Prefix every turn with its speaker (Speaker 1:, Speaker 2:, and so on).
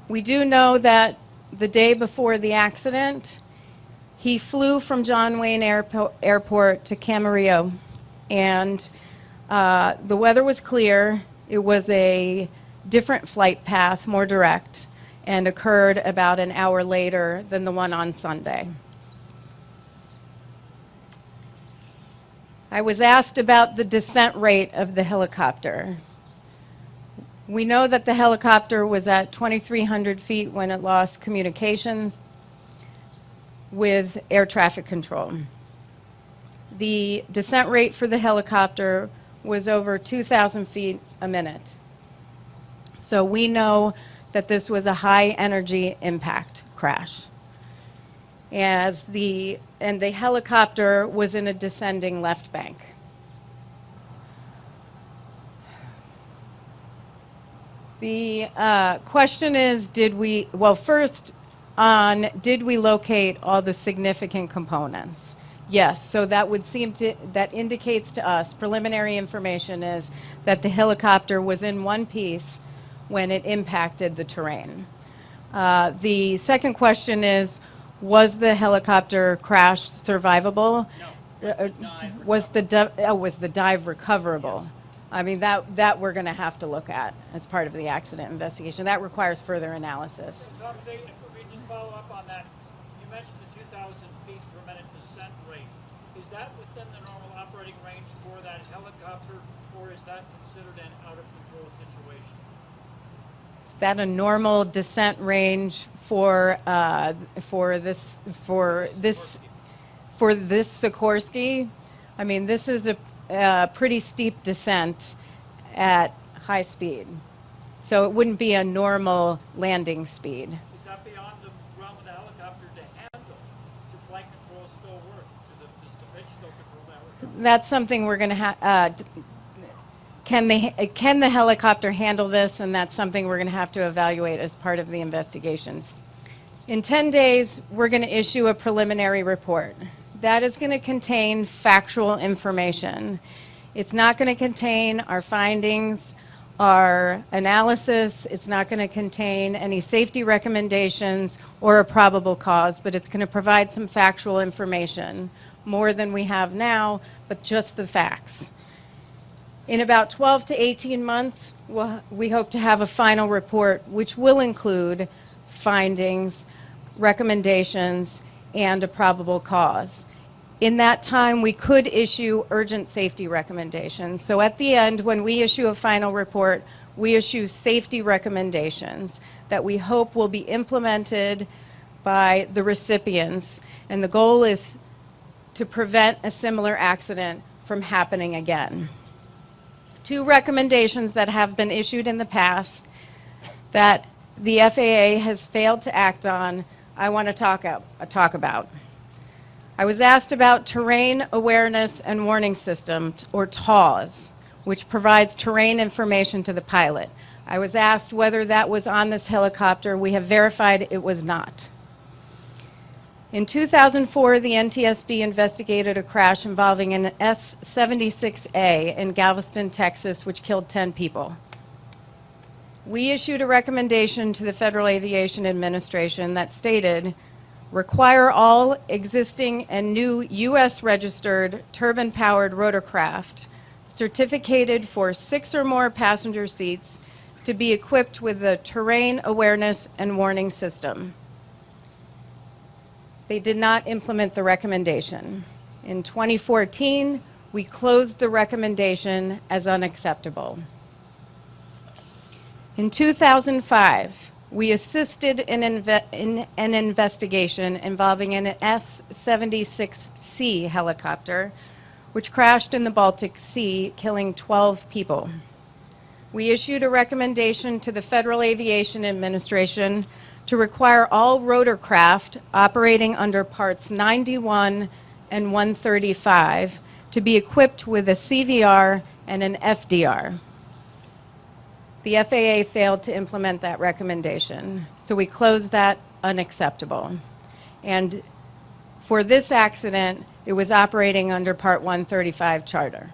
Speaker 1: We do know that the day before the accident, he flew from John Wayne Airport to Camarillo, and the weather was clear. It was a different flight path, more direct, and occurred about an hour later than the one on Sunday. I was asked about the descent rate of the helicopter. We know that the helicopter was at 2,300 feet when it lost communications with air traffic control. The descent rate for the helicopter was over 2,000 feet a minute. So we know that this was a high energy impact crash. And the helicopter was in a descending left bank. The question is, did we locate all the significant components? Yes, so that would that indicates to us, preliminary information is that the helicopter was in one piece when it impacted the terrain. The second question is, was the helicopter crash survivable?
Speaker 2: No.
Speaker 1: Was the dive recoverable? I mean, that we're going to have to look at as part of the accident investigation. That requires further analysis.
Speaker 2: So if we just follow up on that, you mentioned the 2,000 feet per minute descent rate. Is that within the normal operating range for that helicopter, or is that considered an out-of-control situation?
Speaker 1: Is that a normal descent range for this Sikorsky? I mean, this is a pretty steep descent at high speed. So it wouldn't be a normal landing speed.
Speaker 2: Is that beyond the realm of the helicopter to handle? Do flight controls still work? Does the pitch still control that?
Speaker 1: That's something we're going to have. Can the helicopter handle this? And that's something we're going to have to evaluate as part of the investigations. In 10 days, we're going to issue a preliminary report. That is going to contain factual information. It's not going to contain our findings, our analysis. It's not going to contain any safety recommendations or a probable cause, but it's going to provide some factual information, more than we have now, but just the facts. In about 12 to 18 months, we hope to have a final report, which will include findings, recommendations, and a probable cause. In that time, we could issue urgent safety recommendations. So at the end, when we issue a final report, we issue safety recommendations that we hope will be implemented by the recipients. And the goal is to prevent a similar accident from happening again. 2 recommendations that have been issued in the past that the FAA has failed to act on, I want to talk about. I was asked about Terrain Awareness and Warning System, or TAWS, which provides terrain information to the pilot. I was asked whether that was on this helicopter. We have verified it was not. In 2004, the NTSB investigated a crash involving an S-76A in Galveston, Texas, which killed 10 people. We issued a recommendation to the Federal Aviation Administration that stated, require all existing and new U.S. registered turbine-powered rotorcraft certificated for 6 or more passenger seats to be equipped with a terrain awareness and warning system. They did not implement the recommendation. In 2014, we closed the recommendation as unacceptable. In 2005, we assisted in an investigation involving an S-76C helicopter, which crashed in the Baltic Sea, killing 12 people. We issued a recommendation to the Federal Aviation Administration to require all rotorcraft operating under Parts 91 and 135 to be equipped with a CVR and an FDR. The FAA failed to implement that recommendation, so we closed that unacceptable. And for this accident, it was operating under Part 135 charter.